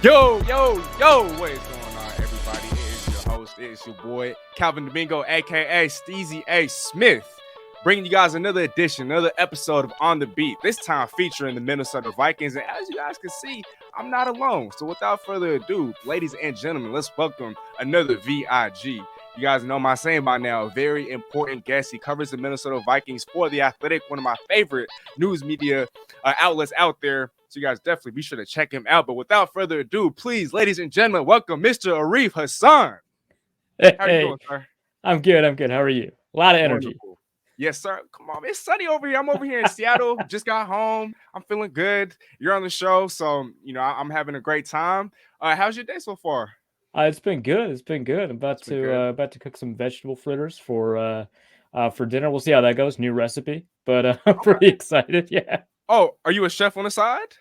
Yo, what is going on, everybody? It is your host, it is your boy, Calvin Domingo, aka Steezy A. Smith, bringing you guys another edition, another episode of On the Beat, this time featuring the Minnesota Vikings. And as you guys can see, I'm not alone. So without further ado, ladies and gentlemen, let's welcome another VIG. You guys know my saying by now, a very important guest. He covers the Minnesota Vikings for The Athletic, one of my favorite news media outlets out there. So you guys definitely be sure to check him out. But without further ado, please, ladies and gentlemen, welcome Mr. Arif Hasan. How are you doing, sir? I'm good. How are you? A lot of energy. Wonderful. Yes, sir. Come on, it's sunny over here. I'm over here in Seattle. Just got home. I'm feeling good. You're on the show, so I'm having a great time. How's your day so far? It's been good. I'm It's been good. about to cook some vegetable fritters for dinner. We'll see how that goes. New recipe, but I'm Okay. pretty excited. Yeah, Oh, are you a chef on the side?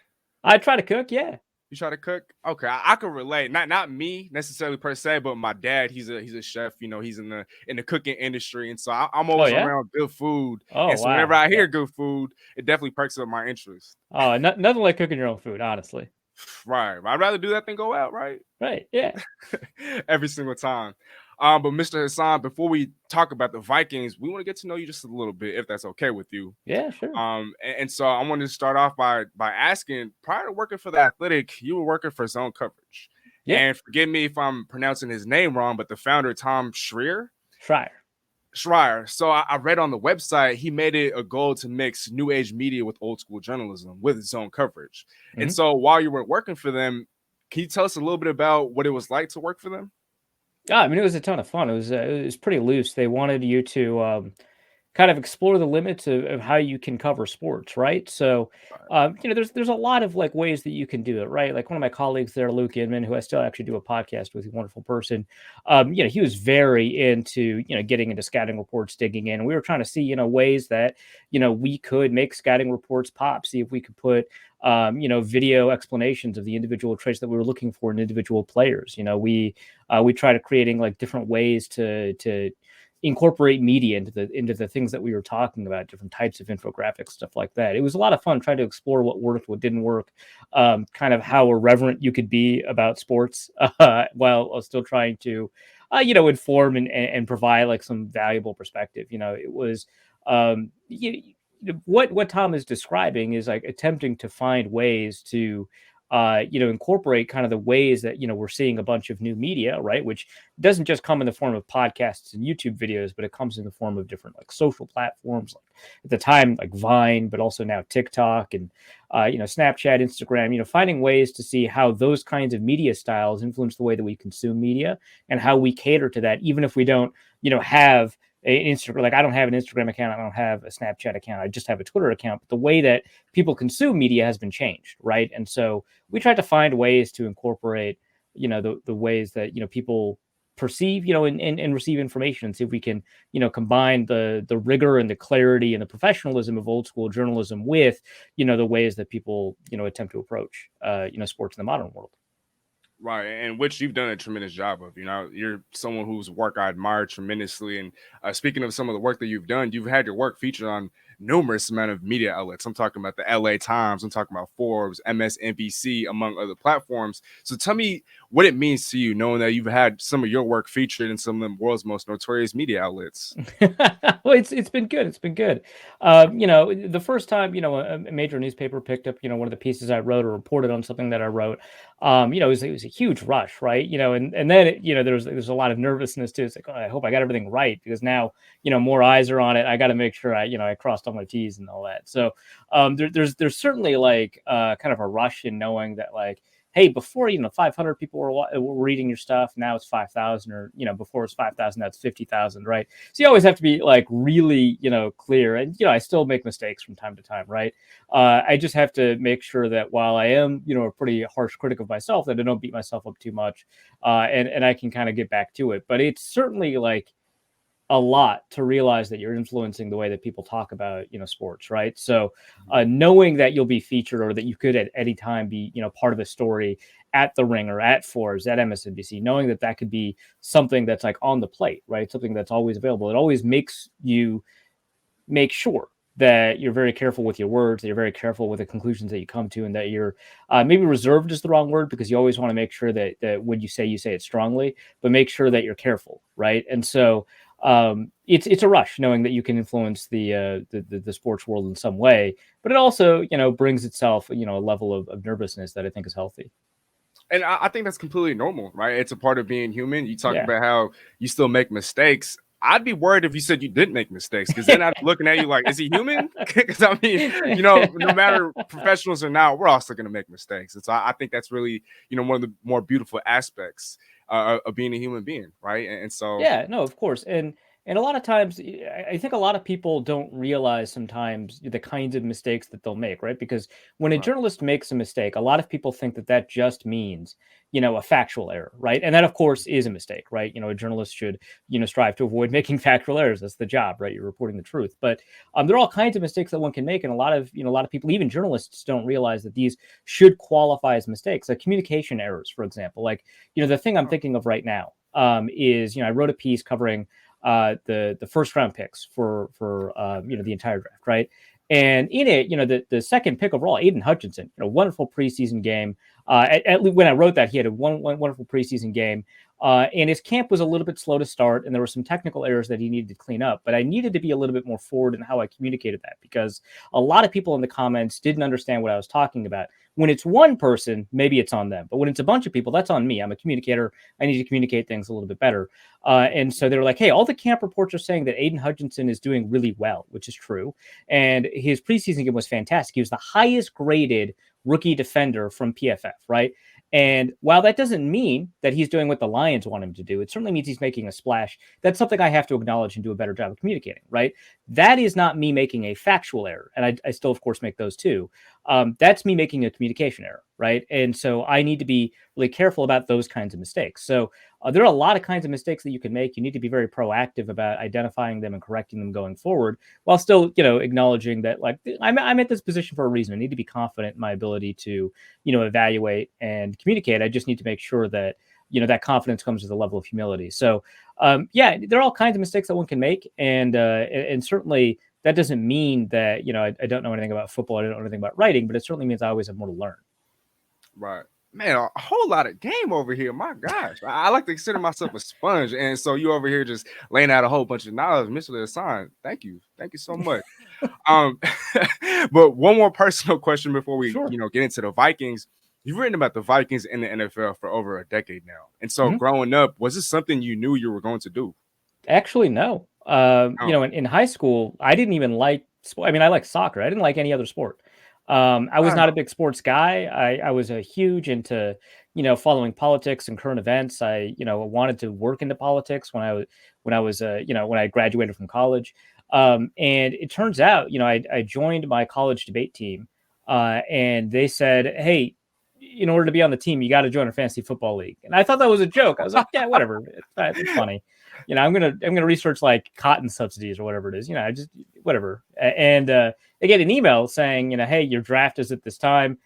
I try to cook. Yeah. You try to cook? Okay, I can relate. Not me necessarily per se, but my dad. He's a chef. He's in the cooking industry, and so I'm Oh always yeah. around good food. Oh And so whenever wow. I Yeah. hear good food, it definitely perks up my interest. Oh, nothing like cooking your own food, honestly. Right. I'd rather do that than go out. Right. Right. Yeah. Every single time. But Mr. Hassan, before we talk about the Vikings, we want to get to know you just a little bit, if that's okay with you. Yeah. Sure. And so I wanted to start off by asking, prior to working for the Athletic, you were working for Zone Coverage. Yeah. And forgive me if I'm pronouncing his name wrong, but the founder, Tom Schreier. Schreier. So I read on the website, he made it a goal to mix new age media with old school journalism with Zone Coverage. Mm-hmm. And so while you were working for them, can you tell us a little bit about what it was like to work for them? I mean, it was a ton of fun. It was pretty loose. They wanted you to kind of explore the limits of how you can cover sports, right? So, there's a lot of like ways that you can do it, right? Like one of my colleagues there, Luke Inman, who I still actually do a podcast with, a wonderful person. He was very into getting into scouting reports, digging in. We were trying to see ways that we could make scouting reports pop. See if we could put video explanations of the individual traits that we were looking for in individual players. We tried creating like different ways to incorporate media into the things that we were talking about, different types of infographics, stuff like that. It was a lot of fun trying to explore what worked, what didn't work, kind of how irreverent you could be about sports while still trying to, inform and provide like some valuable perspective. It was what Tom is describing is like attempting to find ways to incorporate kind of the ways that, we're seeing a bunch of new media, right? Which doesn't just come in the form of podcasts and YouTube videos, but it comes in the form of different like social platforms, like at the time, like Vine, but also now TikTok and, Snapchat, Instagram, finding ways to see how those kinds of media styles influence the way that we consume media and how we cater to that, even if we don't, have an Instagram. Like I don't have an Instagram account. I don't have a Snapchat account. I just have a Twitter account. But the way that people consume media has been changed, right? And so we tried to find ways to incorporate, the ways that, people perceive, and receive information, and see if we can, combine the rigor and the clarity and the professionalism of old school journalism with, the ways that people, attempt to approach, sports in the modern world. Right, and which you've done a tremendous job of. You're someone whose work I admire tremendously. And speaking of some of the work that you've done, you've had your work featured on numerous amount of media outlets. I'm talking about the LA Times, I'm talking about Forbes, MSNBC, among other platforms. So tell me what it means to you, knowing that you've had some of your work featured in some of the world's most notorious media outlets. Well, it's been good. It's been good. The first time, a major newspaper picked up, one of the pieces I wrote or reported on something that I wrote, it was a huge rush, right? And then, there's a lot of nervousness too. It's like, oh, I hope I got everything right because now, more eyes are on it. I got to make sure I crossed all my T's and all that. So there's certainly like kind of a rush in knowing that like, hey, before 500 people were reading your stuff, now it's 5,000, or before it's 5,000, now it's 50,000, right? So you always have to be like really clear, and I still make mistakes from time to time, right? I just have to make sure that while I am a pretty harsh critic of myself, that I don't beat myself up too much, and I can kind of get back to it. But it's certainly like a lot to realize that you're influencing the way that people talk about sports, right? So knowing that you'll be featured, or that you could at any time be part of a story at the Ringer, at Forbes, at MSNBC, knowing that that could be something that's like on the plate, right? Something that's always available. It always makes you make sure that you're very careful with your words, that you're very careful with the conclusions that you come to, and that you're maybe reserved is the wrong word, because you always want to make sure that when you say it strongly, but make sure that you're careful, right? And so it's a rush knowing that you can influence the sports world in some way, but it also brings itself a level of nervousness that I think is healthy. And I think that's completely normal, right? It's a part of being human. You talk Yeah. about how you still make mistakes. I'd be worried if you said you didn't make mistakes, because then I'd be looking at you like, is he human? Because I mean, no matter professionals or not, we're also going to make mistakes. And so I think that's really, one of the more beautiful aspects of being a human being, right? And so, Yeah, no, of course. And a lot of times I think a lot of people don't realize sometimes the kinds of mistakes that they'll make, right? Because when a right, journalist makes a mistake, a lot of people think that that just means, a factual error, right? And that of course is a mistake, right? A journalist should, strive to avoid making factual errors. That's the job, right? You're reporting the truth. But there are all kinds of mistakes that one can make, and a lot of people, even journalists, don't realize that these should qualify as mistakes, like communication errors, for example. Like, the thing I'm thinking of right now is I wrote a piece covering the first round picks for the entire draft, right? And in it, the second pick overall, Aiden Hutchinson, wonderful preseason game. When I wrote that, he had a one wonderful preseason game. And his camp was a little bit slow to start, and there were some technical errors that he needed to clean up. But I needed to be a little bit more forward in how I communicated that, because a lot of people in the comments didn't understand what I was talking about. When it's one person, maybe it's on them. But when it's a bunch of people, that's on me. I'm a communicator. I need to communicate things a little bit better. And so they were like, hey, all the camp reports are saying that Aiden Hutchinson is doing really well, which is true. And his preseason game was fantastic. He was the highest graded rookie defender from PFF, right? And while that doesn't mean that he's doing what the Lions want him to do, it certainly means he's making a splash. That's something I have to acknowledge and do a better job of communicating, right? That is not me making a factual error. And I still, of course, make those too. That's me making a communication error, right? And so I need to be really careful about those kinds of mistakes. So there are a lot of kinds of mistakes that you can make. You need to be very proactive about identifying them and correcting them going forward, while still, acknowledging that, like, I'm at this position for a reason. I need to be confident in my ability to, evaluate and communicate. I just need to make sure that, that confidence comes with a level of humility. So, yeah, there are all kinds of mistakes that one can make, and certainly that doesn't mean that I don't know anything about football. I don't know anything about writing, but it certainly means I always have more to learn. right. Man, a whole lot of game over here. My gosh, I like to consider myself a sponge, and so you over here just laying out a whole bunch of knowledge, Mr. Hassan. Thank you so much. Um, but one more personal question before we, Sure. get into the Vikings. You've written about the Vikings in the NFL for over a decade now, and so Mm-hmm. growing up, was this something you knew you were going to do? Actually, no. Oh, In high school, I didn't even like sport. I mean, I like soccer. I didn't like any other sport. I was wow. not a big sports guy. I was a huge into, following politics and current events. I, wanted to work into politics when I graduated from college. And it turns out, I joined my college debate team, and they said, hey, in order to be on the team, you got to join a fantasy football league. And I thought that was a joke. I was like, yeah, whatever. It's funny. I'm gonna research like cotton subsidies or whatever it is. I just whatever. And they get an email saying, hey, your draft is at this time.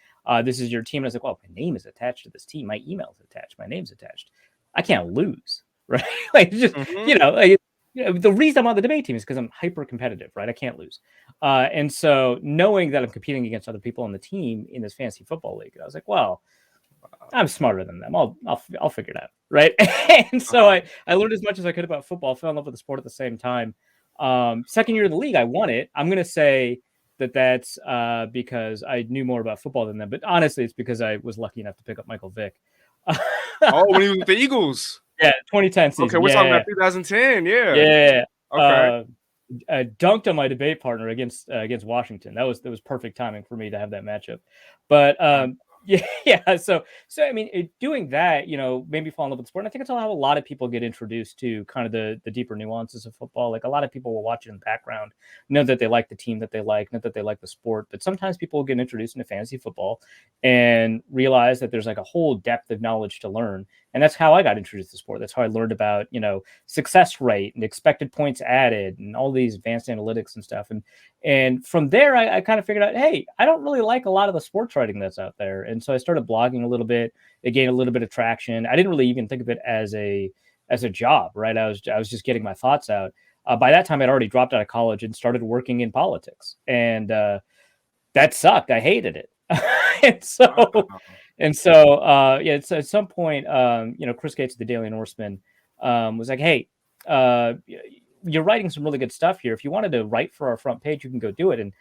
This is your team. And I was like, well, my name is attached to this team. My email is attached. My name's attached. I can't lose, right? Like just Mhm. the reason I'm on the debate team is because I'm hyper competitive, right? I can't lose. And so knowing that I'm competing against other people on the team in this fantasy football league, I was like, well, I'm smarter than them. I'll figure it out, right? And so Uh-huh. I learned as much as I could about football. Fell in love with the sport at the same time. Second year in the league, I won it. I'm gonna say that's because I knew more about football than them, but honestly, it's because I was lucky enough to pick up Michael Vick. Oh, when he was with the Eagles. Yeah, 2010 Okay, season. we're talking about Yeah, 2010. Yeah. yeah. Okay. Uh, I dunked on my debate partner against Washington. That was perfect timing for me to have that matchup. But yeah, yeah. So I mean, doing that, made me fall in love with the sport. And I think it's how a lot of people get introduced to kind of the deeper nuances of football. Like a lot of people will watch it in the background, know that they like the team that they like, know that they like the sport. But sometimes people will get introduced into fantasy football and realize that there's like a whole depth of knowledge to learn. And that's how I got introduced to the sport. That's how I learned about, success rate and expected points added and all these advanced analytics and stuff. And from there, I kind of figured out, hey, I don't really like a lot of the sports writing that's out there. And so I started blogging a little bit. It gained a little bit of traction. I didn't really even think of it as a job, right? I was just getting my thoughts out. By that time, I'd already dropped out of college and started working in politics, and that sucked. I hated it. and so Wow. yeah, it's at some point, Chris Gates of the Daily Norseman was like, "Hey, uh, you're writing some really good stuff here. If you wanted to write for our front page, you can go do it. And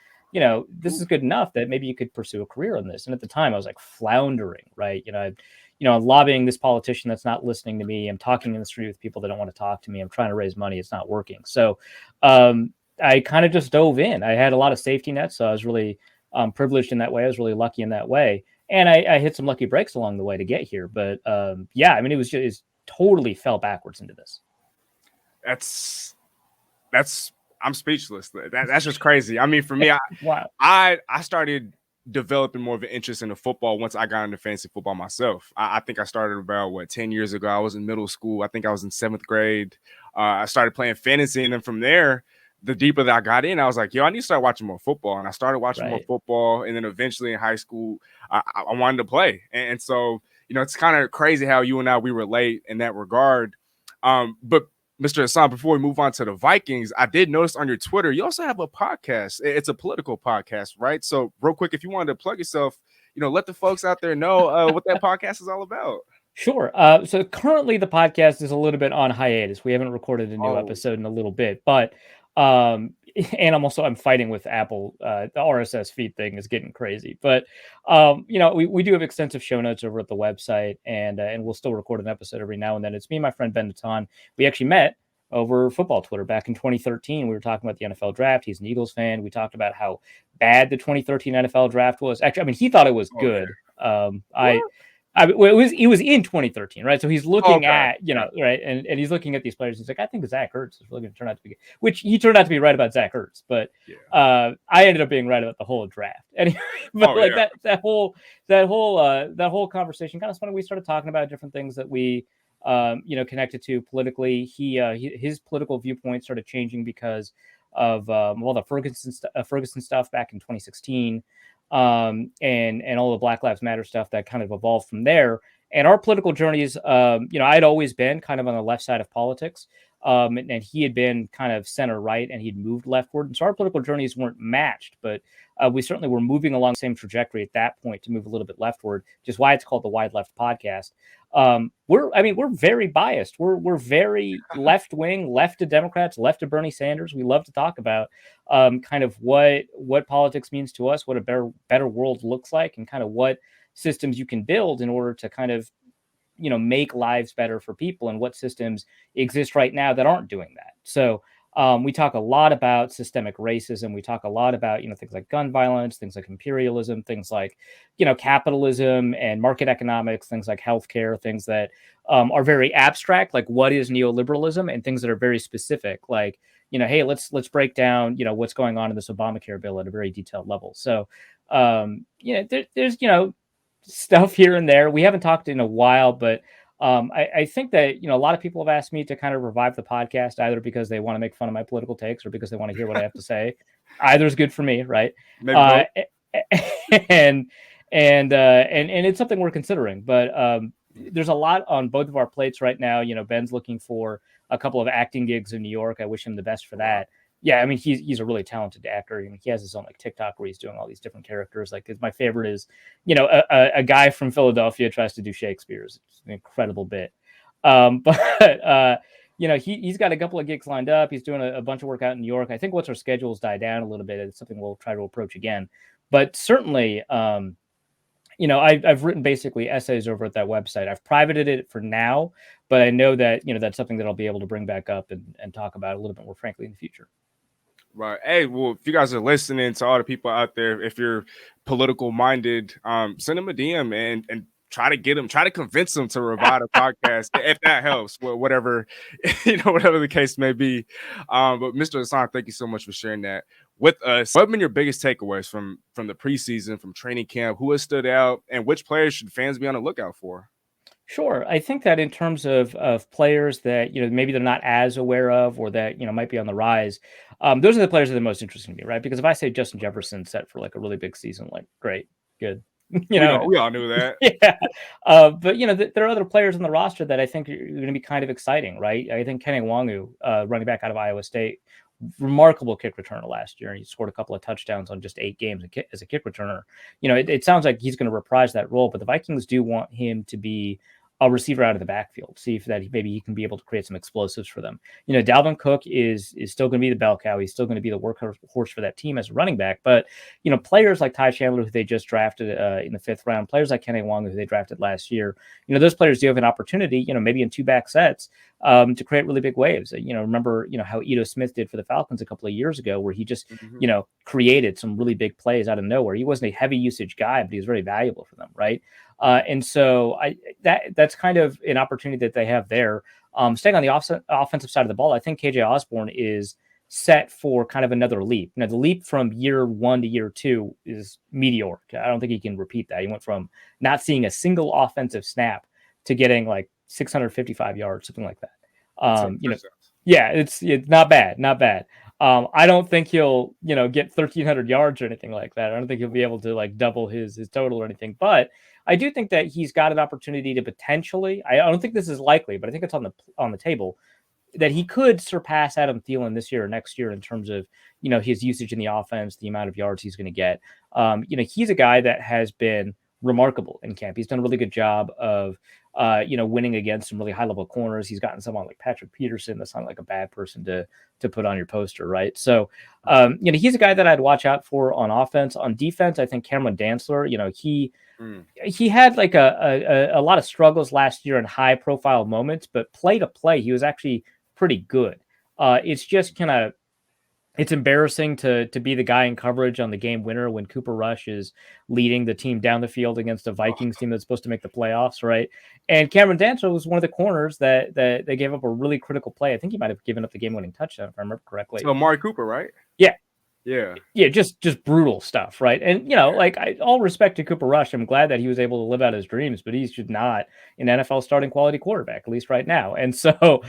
this is good enough that maybe you could pursue a career in this." And at the time, I was like floundering, right? I'm lobbying this politician that's not listening to me. I'm talking in the street with people that don't want to talk to me. I'm trying to raise money. It's not working. So I kind of just dove in. I had a lot of safety nets, so I was really privileged in that way. I was really lucky in that way, and I hit some lucky breaks along the way to get here. But yeah, I mean, it totally fell backwards into this. That's I'm speechless. That's just crazy. I mean, for me, Wow. I started developing more of an interest in the football once I got into fantasy football myself. I think I started about 10 years ago. I was in middle school. I think I was in 7th grade. I started playing fantasy, and then from there, the deeper that I got in, I was like, yo, I need to start watching more football. And I started watching more Right. football, and then eventually in high school, I wanted to play. And so, it's kind of crazy how you and we relate in that regard. But Mr. Hasan, before we move on to the Vikings, I did notice on your Twitter, you also have a podcast. It's a political podcast, right? So real quick, if you wanted to plug yourself, let the folks out there know what that podcast is all about. Sure. So currently the podcast is a little bit on hiatus. We haven't recorded a new Oh, episode in a little bit, but um and I'm fighting with Apple. The RSS feed thing is getting crazy. But we do have extensive show notes over at the website, and we'll still record an episode every now and then. It's me and my friend Ben Natan. We actually met over football Twitter back in 2013. We were talking about the NFL draft. He's an Eagles fan. We talked about how bad the 2013 NFL draft was. Actually, I mean, he thought it was oh yeah. good. It was in 2013, right? So he's looking Okay. at, right, and he's looking at these players. He's like, I think Zach Ertz is really going to turn out to be good, which he turned out to be right about Zach Ertz, but Yeah. I ended up being right about the whole draft. Anyway, but that whole conversation kind of funny. We started talking about different things that we connected to politically. His political viewpoint started changing because of the Ferguson stuff back in 2016. And all the Black Lives Matter stuff that kind of evolved from there. And our political journeys, I'd always been kind of on the left side of politics, and he had been kind of center right, and he'd moved leftward. And so our political journeys weren't matched, but we certainly were moving along the same trajectory at that point to move a little bit leftward, which is why it's called the Wide Left Podcast. We're very biased. We're very left wing, left to Democrats, left to Bernie Sanders. We love to talk about kind of what politics means to us, what a better world looks like, and kind of what systems you can build in order to kind of make lives better for people, and what systems exist right now that aren't doing that. So we talk a lot about systemic racism. We talk a lot about things like gun violence, things like imperialism, things like capitalism and market economics, things like healthcare, things that are very abstract, like what is neoliberalism, and things that are very specific, like hey, let's break down what's going on in this Obamacare bill at a very detailed level. So there's stuff here and there. We haven't talked in a while, but I think that a lot of people have asked me to kind of revive the podcast, either because they want to make fun of my political takes or because they want to hear what I have to say. Either is good for me, right? Maybe both. And it's something we're considering. But there's a lot on both of our plates right now. Ben's looking for a couple of acting gigs in New York. I wish him the best for that. Yeah, I mean, he's a really talented actor. I mean, he has his own TikTok where he's doing all these different characters. Like, my favorite is, a guy from Philadelphia tries to do Shakespeare's. It's an incredible bit. But he's got a couple of gigs lined up. He's doing a bunch of work out in New York. I think once our schedules die down a little bit, it's something we'll try to approach again. But certainly, I've written basically essays over at that website. I've privated it for now, but I know that that's something that I'll be able to bring back up and talk about a little bit more frankly in the future. Right. Hey, well, if you guys are listening, to all the people out there, if you're political minded, send them a DM and try to convince them to revive the podcast if that helps. Well, whatever, whatever the case may be. But Mr. Hasan, thank you so much for sharing that with us. What have been your biggest takeaways from the preseason, from training camp? Who has stood out, and which players should fans be on the lookout for? Sure. I think that in terms of players that, maybe they're not as aware of, or that, might be on the rise, those are the players that are the most interesting to me, right? Because if I say Justin Jefferson set for like a really big season, like, great, good. you know, We all knew that. yeah. But there are other players on the roster that I think are going to be kind of exciting, right? I think Kenny Wangu, running back out of Iowa State, remarkable kick returner last year. He scored a couple of touchdowns on just 8 games as a kick returner. It sounds like he's going to reprise that role, but the Vikings do want him to be a receiver out of the backfield, see if that maybe he can be able to create some explosives for them. Dalvin Cook is still going to be the bell cow. He's still going to be the workhorse for that team as a running back. But players like Ty Chandler, who they just drafted in the 5th round, players like Kenny Wong, who they drafted last year, those players do have an opportunity, maybe in 2-back sets, to create really big waves. Remember, how Ito Smith did for the Falcons a couple of years ago, where he just, created some really big plays out of nowhere. He wasn't a heavy usage guy, but he was very valuable for them, right? And so that's kind of an opportunity that they have there. Staying on the offensive side of the ball, I think KJ Osborne is set for kind of another leap. The leap from year 1 to year 2 is meteoric. I don't think he can repeat that. He went from not seeing a single offensive snap to getting like 655 yards, something like that. Yeah, it's not bad, not bad. I don't think he'll, get 1,300 yards or anything like that. I don't think he'll be able to like double his total or anything. But I do think that he's got an opportunity to potentially. I don't think this is likely, but I think it's on the table that he could surpass Adam Thielen this year or next year in terms of his usage in the offense, the amount of yards he's going to get. He's a guy that has been remarkable in camp. He's done a really good job of winning against some really high level corners. He's gotten someone like Patrick Peterson. That's not like a bad person to put on your poster, right? So, he's a guy that I'd watch out for on offense. On defense, I think Cameron Dantzler, he had like a lot of struggles last year in high profile moments, but play to play, he was actually pretty good. It's just it's embarrassing to be the guy in coverage on the game winner when Cooper Rush is leading the team down the field against a Vikings team that's supposed to make the playoffs, right? And Cameron Dantzler was one of the corners that they gave up a really critical play. I think he might have given up the game-winning touchdown, if I remember correctly. So Amari Cooper, right? Yeah, just brutal stuff, right? And like all respect to Cooper Rush, I'm glad that he was able to live out his dreams, but he should not an NFL starting quality quarterback, at least right now. And so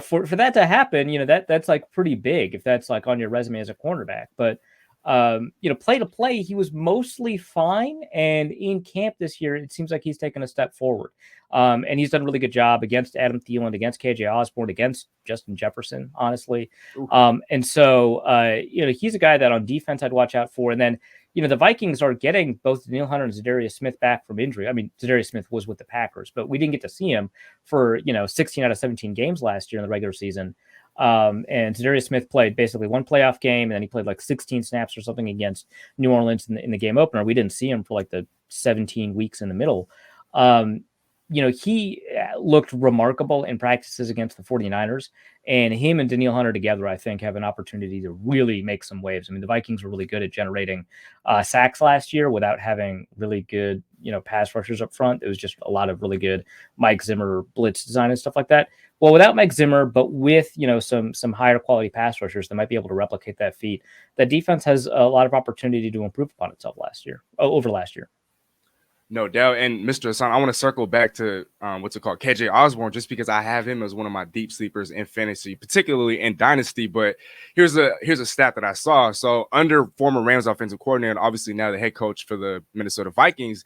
for that to happen, that's like pretty big if that's like on your resume as a cornerback. But play to play, he was mostly fine, and in camp this year, it seems like he's taken a step forward. And he's done a really good job against Adam Thielen, against KJ Osborne, against Justin Jefferson, honestly. And so, he's a guy that on defense I'd watch out for. And then, the Vikings are getting both Danielle Hunter and Zadarius Smith back from injury. I mean, Zadarius Smith was with the Packers, but we didn't get to see him for, 16 out of 17 games last year in the regular season. And Zadarius Smith played basically one playoff game, and then he played like 16 snaps or something against New Orleans in the game opener. We didn't see him for like the 17 weeks in the middle. He looked remarkable in practices against the 49ers, and him and Danielle Hunter together, I think, have an opportunity to really make some waves. I mean, the Vikings were really good at generating sacks last year without having really good, pass rushers up front. It was just a lot of really good Mike Zimmer blitz design and stuff like that. Well, without Mike Zimmer, but with, some higher quality pass rushers that might be able to replicate that feat, that defense has a lot of opportunity to improve upon itself over last year. No doubt. And Mr. Hasan, I want to circle back to KJ Osborne, just because I have him as one of my deep sleepers in fantasy, particularly in Dynasty. But here's a stat that I saw. So under former Rams offensive coordinator, obviously now the head coach for the Minnesota Vikings,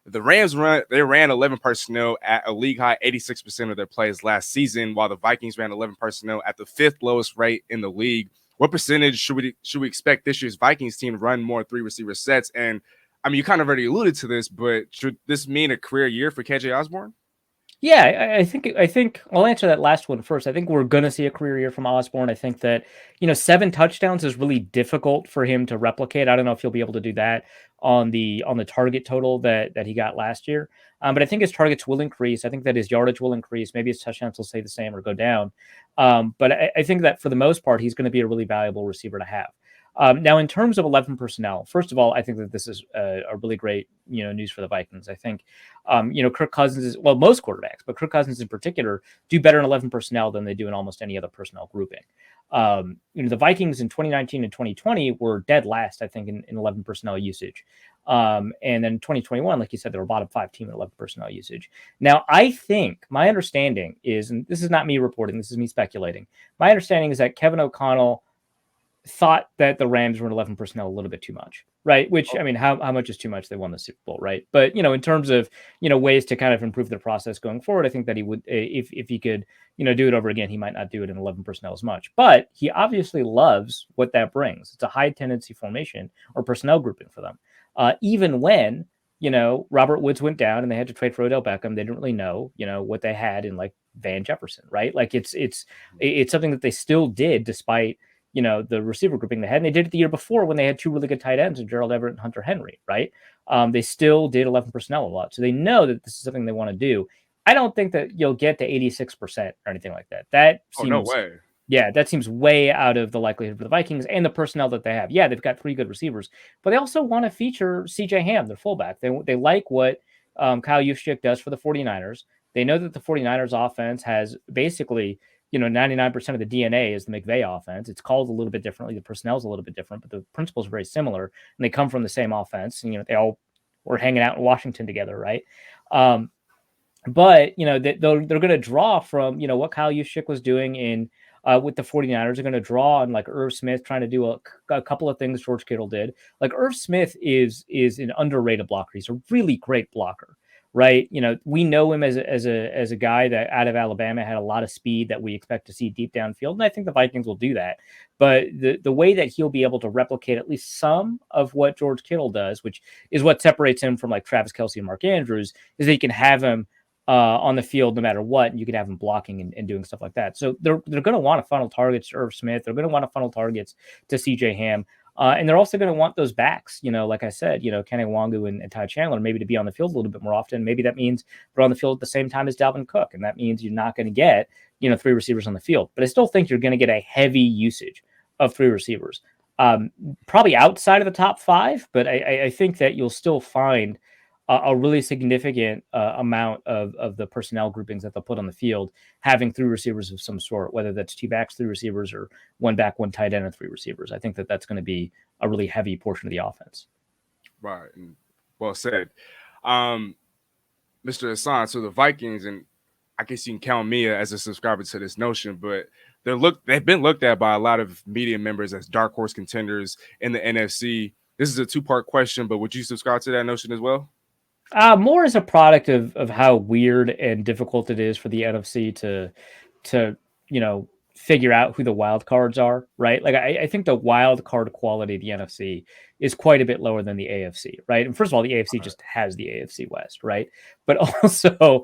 the Rams ran 11 personnel at a league high 86% of their plays last season, while the Vikings ran 11 personnel at the 5th lowest rate in the league. What percentage should we expect this year's Vikings team to run more 3 receiver sets? And I mean, you kind of already alluded to this, but should this mean a career year for KJ Osborne? Yeah, I think I'll answer that last one first. I think we're going to see a career year from Osborne. I think that, 7 touchdowns is really difficult for him to replicate. I don't know if he'll be able to do that on the target total that he got last year. But I think his targets will increase. I think that his yardage will increase. Maybe his touchdowns will stay the same or go down. But I think that for the most part, he's going to be a really valuable receiver to have. Now, in terms of 11 personnel, first of all, I think that this is a really great, news for the Vikings. I think, Kirk Cousins is, well, most quarterbacks, but Kirk Cousins in particular do better in 11 personnel than they do in almost any other personnel grouping. The Vikings in 2019 and 2020 were dead last, I think, in 11 personnel usage. And then 2021, like you said, they were a bottom 5 team in 11 personnel usage. Now, I think my understanding is, and this is not me reporting, this is me speculating. My understanding is that Kevin O'Connell thought that the Rams were in 11 personnel a little bit too much, right? Which, I Okay. mean, how much is too much? They won the Super Bowl, right? But, in terms of, ways to kind of improve the process going forward, I think that he would, if he could, do it over again, he might not do it in 11 personnel as much. But he obviously loves what that brings. It's a high tendency formation or personnel grouping for them. Even when, Robert Woods went down and they had to trade for Odell Beckham, they didn't really know, what they had in like Van Jefferson, right? Like it's something that they still did despite the receiver grouping they had. And they did it the year before when they had two really good tight ends, Gerald Everett and Hunter Henry, right? They still did 11 personnel a lot. So they know that this is something they want to do. I don't think that you'll get to 86% or anything like that. Oh, no way. That seems way out of the likelihood for the Vikings and the personnel that they have. Yeah, they've got three good receivers, but they also want to feature CJ Ham, their fullback. They like what Kyle Juszczyk does for the 49ers. They know that the 49ers offense has basically 99% of the DNA is the McVay offense. It's called a little bit differently. The personnel is a little bit different, but the principles are very similar, and they come from the same offense. And, they all were hanging out in Washington together, right? But they're going to draw from what Kyle Juszczyk was doing in with the 49ers. They're going to draw on like Irv Smith trying to do a couple of things George Kittle did. Like Irv Smith is an underrated blocker. He's a really great blocker, right? We know him as a guy that out of Alabama had a lot of speed that we expect to see deep downfield, and I think the Vikings will do that. But the way that he'll be able to replicate at least some of what George Kittle does, which is what separates him from like Travis Kelce and Mark Andrews, is that you can have him on the field no matter what, and you can have them blocking and doing stuff like that. So they're going to want to funnel targets to Irv Smith. They're going to want to funnel targets to CJ Ham. And they're also going to want those backs, like I said, Kenny Wangu and Ty Chandler, maybe to be on the field a little bit more often. Maybe that means they're on the field at the same time as Dalvin Cook. And that means you're not going to get, three receivers on the field. But I still think you're going to get a heavy usage of three receivers. Probably outside of the top five, but I think that you'll still find a really significant amount of the personnel groupings that they'll put on the field, having three receivers of some sort, whether that's two backs, three receivers, or one back, one tight end, and three receivers. I think that that's going to be a really heavy portion of the offense. Right. And well said. Mr. Hasan, so the Vikings, and I guess you can count me as a subscriber to this notion, but they've been looked at by a lot of media members as dark horse contenders in the NFC. This is a two-part question, but would you subscribe to that notion as well? More as a product of how weird and difficult it is for the NFC to figure out who the wild cards are, right? Like I think the wild card quality of the NFC is quite a bit lower than the AFC, right? And first of all, the AFC just has the AFC West, right? But also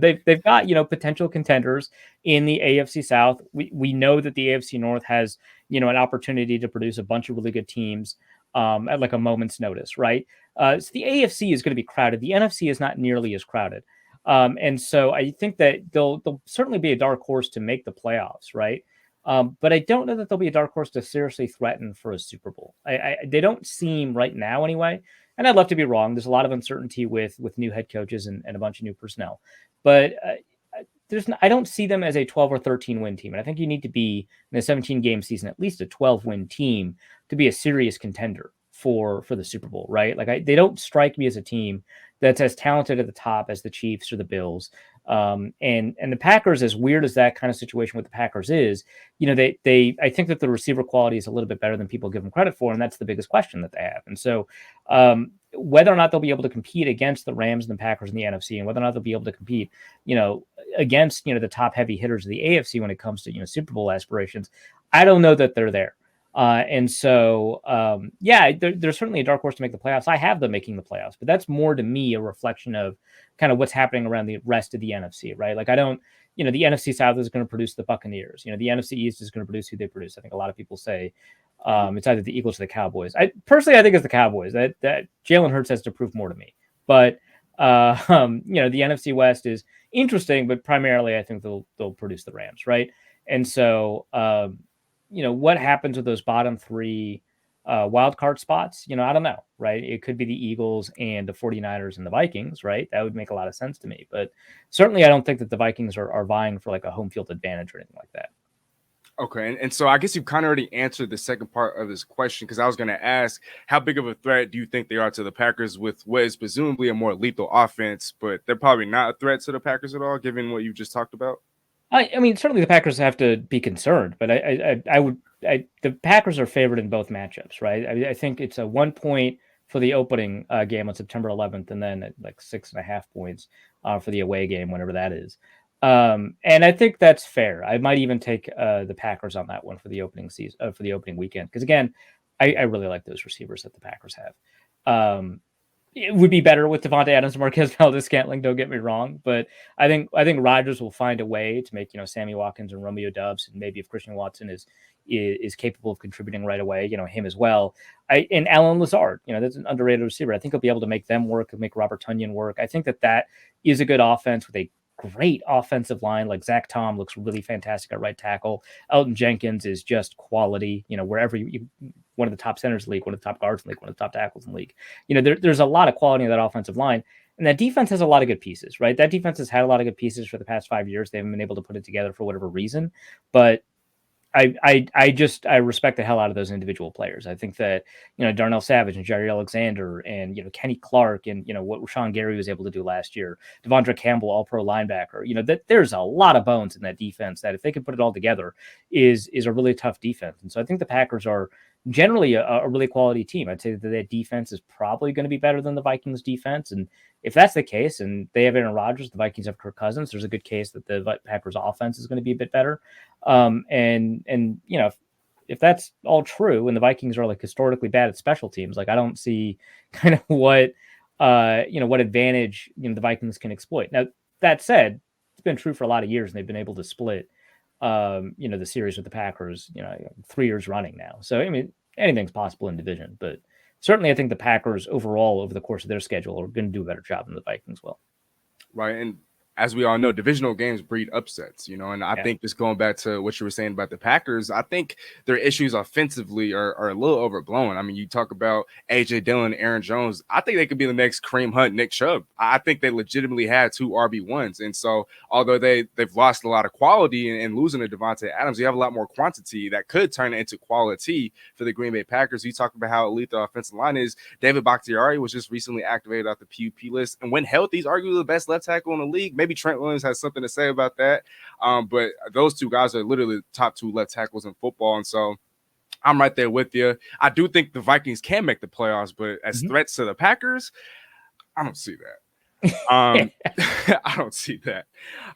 they've got potential contenders in the AFC South. We know that the AFC North has an opportunity to produce a bunch of really good teams at like a moment's notice, right? So the AFC is going to be crowded. The NFC is not nearly as crowded. And so I think that they'll certainly be a dark horse to make the playoffs, right? But I don't know that they'll be a dark horse to seriously threaten for a Super Bowl. They don't seem right now anyway. And I'd love to be wrong. There's a lot of uncertainty with new head coaches and a bunch of new personnel. But I don't see them as a 12 or 13 win team. And I think you need to be in a 17 game season, at least a 12 win team to be a serious contender for the Super Bowl, right? Like they don't strike me as a team that's as talented at the top as the Chiefs or the Bills. And the Packers, as weird as that kind of situation with the Packers is, I think that the receiver quality is a little bit better than people give them credit for, and that's the biggest question that they have. And so whether or not they'll be able to compete against the Rams and the Packers in the NFC, and whether or not they'll be able to compete, against the top heavy hitters of the AFC when it comes to Super Bowl aspirations, I don't know that they're there. And so, they're certainly a dark horse to make the playoffs. I have them making the playoffs, but that's more to me a reflection of kind of what's happening around the rest of the NFC, right? Like I don't, the NFC South is going to produce the Buccaneers. The NFC East is going to produce who they produce. I think a lot of people say it's either the Eagles or the Cowboys. I think it's the Cowboys. That Jalen Hurts has to prove more to me. But the NFC West is interesting, but primarily I think they'll produce the Rams, right? And so, what happens with those bottom three wild card spots? I don't know, right? It could be the Eagles and the 49ers and the Vikings, right? That would make a lot of sense to me. But certainly I don't think that the Vikings are vying for like a home field advantage or anything like that. Okay, and so I guess you've kind of already answered the second part of this question, because I was going to ask, how big of a threat do you think they are to the Packers with what is presumably a more lethal offense, but they're probably not a threat to the Packers at all, given what you just talked about? I mean, certainly the Packers have to be concerned, but the Packers are favored in both matchups, right? I think it's a 1 point for the opening game on September 11th, and then like 6.5 points for the away game, whenever that is. And I think that's fair. I might even take the Packers on that one for the opening season, for the opening weekend, because again, I really like those receivers that the Packers have. It would be better with Devontae Adams and Marquez Valdez-Scantling. Don't get me wrong, but I think Rodgers will find a way to make Sammy Watkins and Romeo Doubs, and maybe if Christian Watson is capable of contributing right away, him as well. And Alan Lazard, that's an underrated receiver. I think he'll be able to make them work and make Robert Tonyan work. I think that is a good offense with a great offensive line. Like Zach Tom looks really fantastic at right tackle. Elton Jenkins is just quality. Wherever you one of the top centers in the league, one of the top guards in the league, one of the top tackles in the league. There's a lot of quality in that offensive line. And that defense has a lot of good pieces, right? That defense has had a lot of good pieces for the past 5 years. They haven't been able to put it together for whatever reason. But I respect the hell out of those individual players. I think that Darnell Savage and Jair Alexander and Kenny Clark and what Rashawn Gary was able to do last year, Devondre Campbell, all pro linebacker. That there's a lot of bones in that defense that if they can put it all together is a really tough defense. And so I think the Packers are generally a really quality team. I'd say that their defense is probably going to be better than the Vikings defense. And if that's the case, and they have Aaron Rodgers, the Vikings have Kirk Cousins, there's a good case that the Packers offense is going to be a bit better. And if that's all true, and the Vikings are like historically bad at special teams, like I don't see kind of what advantage the Vikings can exploit. Now that said, it's been true for a lot of years, and they've been able to split the series with the Packers 3 years running now. So I mean, anything's possible in division, but certainly I think the Packers overall over the course of their schedule are going to do a better job than the Vikings will. Right. And as we all know, divisional games breed upsets, and I think just going back to what you were saying about the Packers, I think their issues offensively are a little overblown. I mean, you talk about AJ Dillon, Aaron Jones. I think they could be the next Kareem Hunt, Nick Chubb. I think they legitimately had 2 RB1s. And so although they've lost a lot of quality and losing to Devontae Adams, you have a lot more quantity that could turn into quality for the Green Bay Packers. You talk about how elite the offensive line is. David Bakhtiari was just recently activated off the PUP list. And when healthy, he's arguably the best left tackle in the league. Maybe Trent Williams has something to say about that. But those 2 guys are literally the top 2 left tackles in football. And so I'm right there with you. I do think the Vikings can make the playoffs, but as threats to the Packers, I don't see that. I don't see that.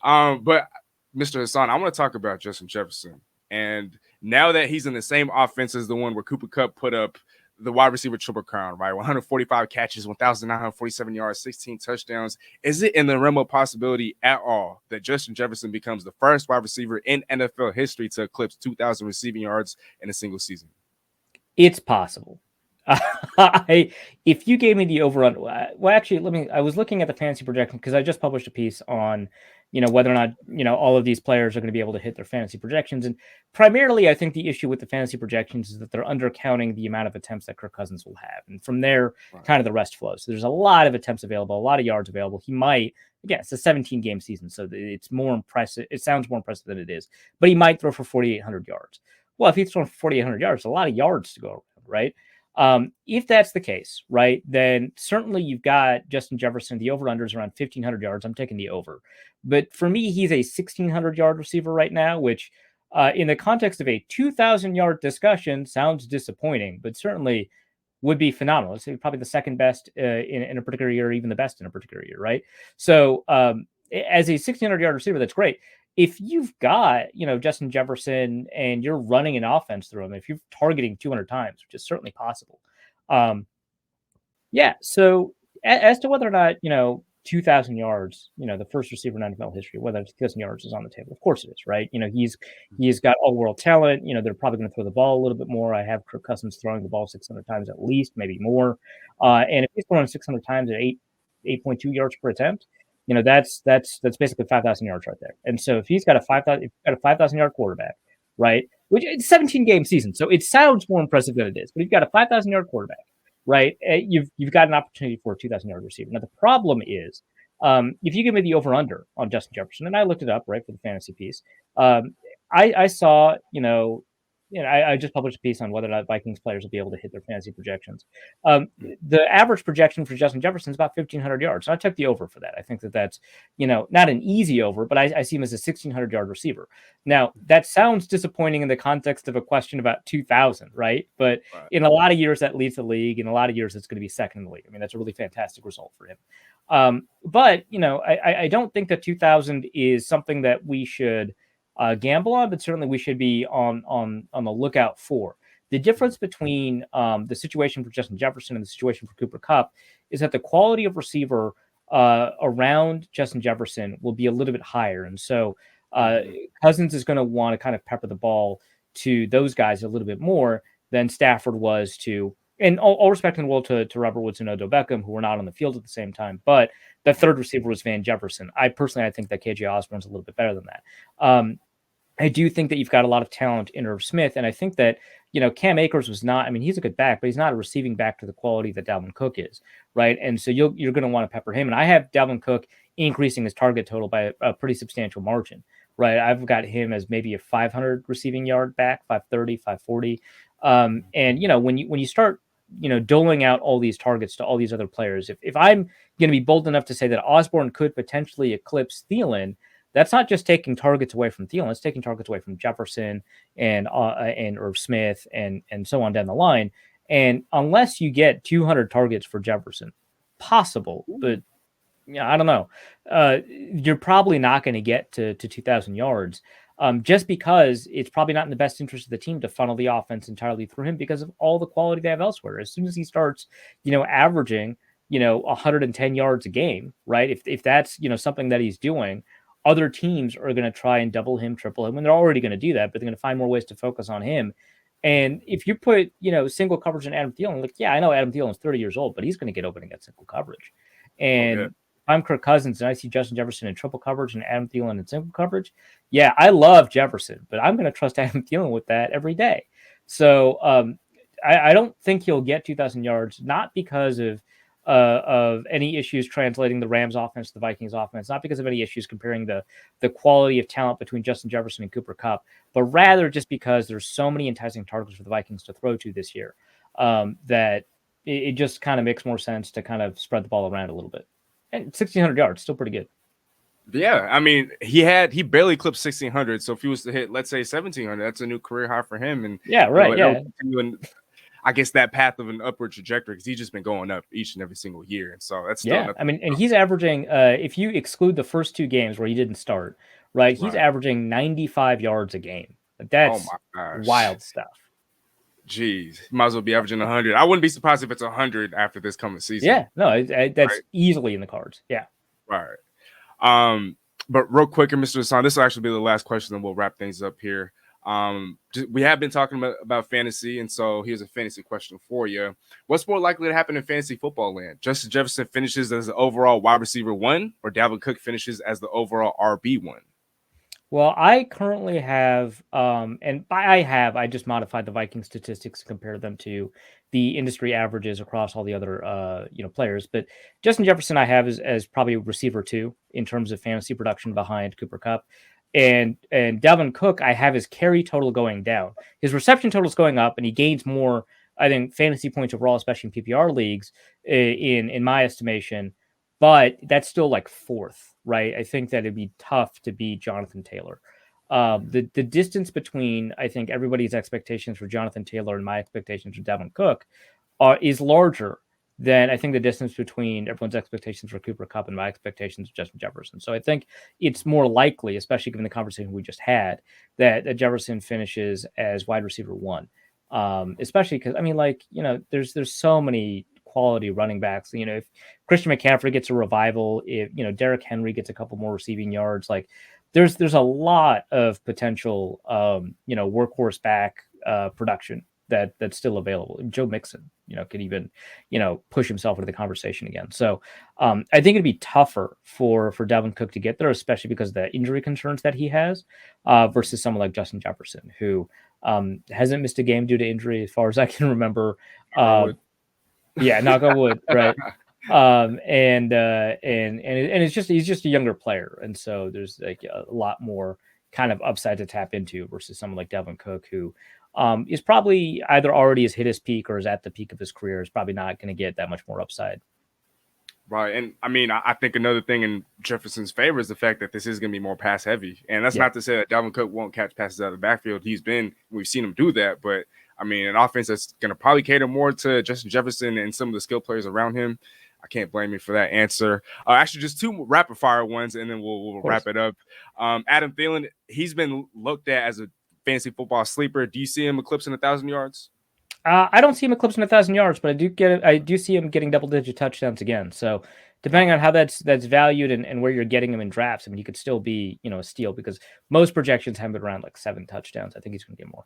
But Mr. Hasan, I want to talk about Justin Jefferson. And now that he's in the same offense as the one where Cooper Kupp put up the wide receiver triple crown, right? 145 catches, 1,947 yards, 16 touchdowns. Is it in the realm of possibility at all that Justin Jefferson becomes the first wide receiver in NFL history to eclipse 2,000 receiving yards in a single season? It's possible. If you gave me the over-under, well, actually, I was looking at the fantasy projection because I just published a piece on whether or not all of these players are going to be able to hit their fantasy projections. And primarily I think the issue with the fantasy projections is that they're undercounting the amount of attempts that Kirk Cousins will have, and from there kind of the rest flows. So there's a lot of attempts available, a lot of yards available. He might, again, it's a 17 game season, so it's more impressive. It sounds more impressive than it is, but he might throw for 4,800 yards. Well, if he's throwing for 4,800 yards, a lot of yards to go around, right? If that's the case, right, then certainly you've got Justin Jefferson. The over-under is around 1,500 yards. I'm taking the over. But for me, he's a 1,600-yard receiver right now, which in the context of a 2,000-yard discussion sounds disappointing, but certainly would be phenomenal. It's probably the second best in a particular year, even the best in a particular year, right? So as a 1,600-yard receiver, that's great. If you've got, Justin Jefferson and you're running an offense through him, if you're targeting 200 times, which is certainly possible. So as to whether or not, 2,000 yards, the first receiver in NFL history, whether it's 2,000 yards is on the table. Of course it is, right? He's got all-world talent. They're probably going to throw the ball a little bit more. I have Kirk Cousins throwing the ball 600 times at least, maybe more. And if he's throwing 600 times at 8.2 yards per attempt, that's basically 5,000 yards right there. And so if he's got a 5,000 yard quarterback, right, which it's 17 game season, so it sounds more impressive than it is, but you've got a 5,000 yard quarterback, right? You've got an opportunity for a 2,000 yard receiver. Now the problem is, if you give me the over under on Justin Jefferson, and I looked it up right for the fantasy piece, I saw I just published a piece on whether or not Vikings players will be able to hit their fantasy projections. The average projection for Justin Jefferson is about 1,500 yards. So I took the over for that. I think that that's, not an easy over, but I see him as a 1,600-yard receiver. Now, that sounds disappointing in the context of a question about 2,000, right? But Right. in a lot of years, that leads the league. In a lot of years, it's going to be second in the league. I mean, that's a really fantastic result for him. But, I don't think that 2,000 is something that we should gamble on, but certainly we should be on the lookout for. The difference between the situation for Justin Jefferson and the situation for Cooper Kupp is that the quality of receiver around Justin Jefferson will be a little bit higher, and so Cousins is going to want to kind of pepper the ball to those guys a little bit more than Stafford was to. And all respect in the world to Robert Woods and Odell Beckham, who were not on the field at the same time, but the third receiver was Van Jefferson. I think that KJ Osborne's a little bit better than that. I do think that you've got a lot of talent in Irv Smith, and I think that Cam Akers was not. I mean, he's a good back, but he's not a receiving back to the quality that Dalvin Cook is, right? And so you're going to want to pepper him. And I have Dalvin Cook increasing his target total by a pretty substantial margin, right? I've got him as maybe a 500 receiving yard back, 530, 540. And when you start doling out all these targets to all these other players, if I'm going to be bold enough to say that Osborne could potentially eclipse Thielen, that's not just taking targets away from Thielen; it's taking targets away from Jefferson and Irv Smith and so on down the line. And unless you get 200 targets for Jefferson, possible, but I don't know. You're probably not going to get to 2,000 yards, just because it's probably not in the best interest of the team to funnel the offense entirely through him because of all the quality they have elsewhere. As soon as he starts, averaging, 110 yards a game, right? If that's something that he's doing, other teams are going to try and double him, triple him, and they're already going to do that, but they're going to find more ways to focus on him. And if you put, single coverage in Adam Thielen, like, yeah, I know Adam Thielen is 30 years old, but he's going to get open against single coverage. And if I'm Kirk Cousins and I see Justin Jefferson in triple coverage and Adam Thielen in single coverage, yeah, I love Jefferson, but I'm going to trust Adam Thielen with that every day. So I don't think he'll get 2,000 yards, not because of any issues translating the Rams offense to the Vikings offense, not because of any issues comparing the quality of talent between Justin Jefferson and Cooper Kupp, but rather just because there's so many enticing targets for the Vikings to throw to this year that it just kind of makes more sense to kind of spread the ball around a little bit. And 1,600 yards, still pretty good. Yeah, I mean, he barely clipped 1,600. So if he was to hit, let's say 1,700, that's a new career high for him. And yeah, right, yeah. I guess that path of an upward trajectory because he's just been going up each and every single year, and so that's still I mean, and he's averaging. If you exclude the first two games where he didn't start, right, he's averaging 95 yards a game. That's wild stuff. Jeez, might as well be averaging 100. I wouldn't be surprised if it's 100 after this coming season. Yeah, no, that's easily in the cards. Yeah, right. But real quick, Mr. Hasan, this will actually be the last question, and we'll wrap things up here. We have been talking about fantasy, and so here's a fantasy question for you. What's more likely to happen in fantasy football land? Justin Jefferson finishes as the overall wide receiver 1, or Dalvin Cook finishes as the overall RB1? Well, I currently have, I just modified the Viking statistics to compare them to the industry averages across all the other, players. But Justin Jefferson I have as probably receiver 2 in terms of fantasy production behind Cooper Kupp. And Dalvin Cook, I have his carry total going down. His reception total is going up, and he gains more, I think, fantasy points overall, especially in PPR leagues, in my estimation. But that's still like 4th, right? I think that it'd be tough to beat Jonathan Taylor. The distance between, I think, everybody's expectations for Jonathan Taylor and my expectations for Dalvin Cook is larger than I think the distance between everyone's expectations for Cooper Kupp and my expectations of Justin Jefferson. So I think it's more likely, especially given the conversation we just had, that Jefferson finishes as wide receiver 1. Especially because, I mean, there's so many quality running backs. If Christian McCaffrey gets a revival, if Derrick Henry gets a couple more receiving yards, there's a lot of potential workhorse back production that's still available. Joe Mixon, could even, push himself into the conversation again. So I think it'd be tougher for Dalvin Cook to get there, especially because of the injury concerns that he has, versus someone like Justin Jefferson, who hasn't missed a game due to injury as far as I can remember. Yeah, knock on wood, right? And it's just he's just a younger player, and so there's like a lot more kind of upside to tap into versus someone like Dalvin Cook, who is probably either already has hit his peak or is at the peak of his career. Is probably not going to get that much more upside. Right. And I mean, I think another thing in Jefferson's favor is the fact that this is going to be more pass heavy. And that's Yeah. not to say that Dalvin Cook won't catch passes out of the backfield. We've seen him do that. But I mean, an offense that's going to probably cater more to Justin Jefferson and some of the skill players around him. I can't blame you for that answer. Actually, just two rapid fire ones, and then we'll wrap it up. Adam Thielen, he's been looked at as a fantasy football sleeper. Do you see him eclipsing 1,000 yards? I don't see him eclipsing 1,000 yards, but I do see him getting double-digit touchdowns again. So depending on how that's valued and where you're getting him in drafts, I mean, he could still be a steal because most projections have been around like 7 touchdowns. I think he's going to get more.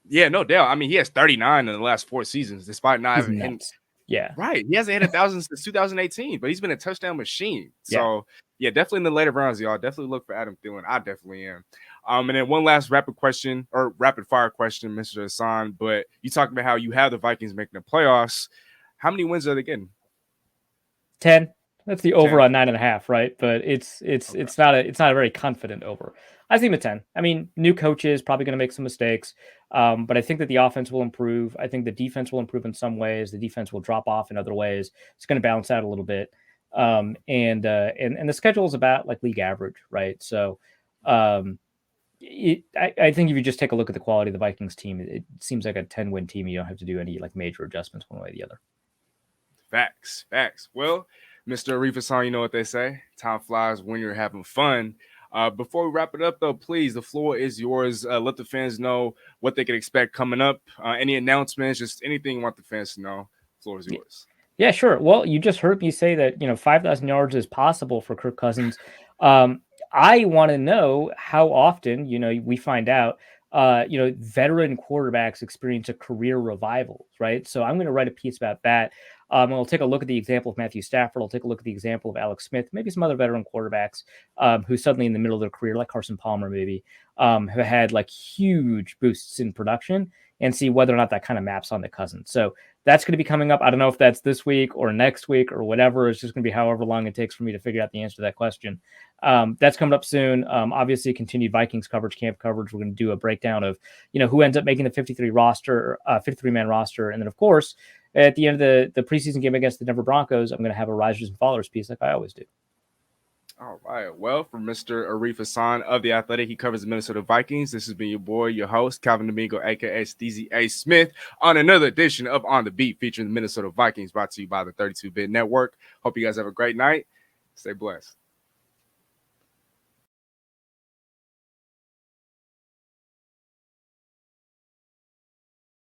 Yeah, no doubt. I mean, he has 39 in the last 4 seasons, despite not He's having hit. Yeah. Right. He hasn't hit 1,000 since 2018, but he's been a touchdown machine. So, yeah, definitely in the later rounds, y'all. Definitely look for Adam Thielen. I definitely am. And then one last rapid fire question, Mr. Hasan. But you talked about how you have the Vikings making the playoffs. How many wins are they getting? 10. That's the over 10. On 9.5, right? But it's not a very confident over. I think 10. I mean, new coaches probably going to make some mistakes, but I think that the offense will improve. I think the defense will improve in some ways. The defense will drop off in other ways. It's going to balance out a little bit, and the schedule is about like league average, right? So, I think if you just take a look at the quality of the Vikings team, it seems like a 10-win team. You don't have to do any like major adjustments one way or the other. Facts. Well, Mr. Arif Hasan, you know what they say. Time flies when you're having fun. Before we wrap it up, though, please, the floor is yours. Let the fans know what they can expect coming up. Any announcements, just anything you want the fans to know. The floor is yours. Yeah, sure. Well, you just heard me say that 5,000 yards is possible for Kirk Cousins. I want to know how often we find out veteran quarterbacks experience a career revival, right? So I'm going to write a piece about that. I'll take a look at the example of Matthew Stafford. I'll take a look at the example of Alex Smith, maybe some other veteran quarterbacks who suddenly in the middle of their career, like Carson Palmer, maybe, have had like huge boosts in production, and see whether or not that kind of maps on the Cousins. So that's going to be coming up. I don't know if that's this week or next week or whatever. It's just going to be however long it takes for me to figure out the answer to that question. That's coming up soon. Obviously, continued Vikings coverage, camp coverage. We're going to do a breakdown of who ends up making the 53-man roster, and then of course at the end of the preseason game against the Denver Broncos, I'm going to have a risers and fallers piece like I always do. All right. Well, for Mr. Arif Hasan of The Athletic, he covers the Minnesota Vikings. This has been your boy, your host, Calvin Domingo, a.k.a. Steezy A. Smith, on another edition of On the Beat featuring the Minnesota Vikings, brought to you by the 32-Bit Network. Hope you guys have a great night. Stay blessed.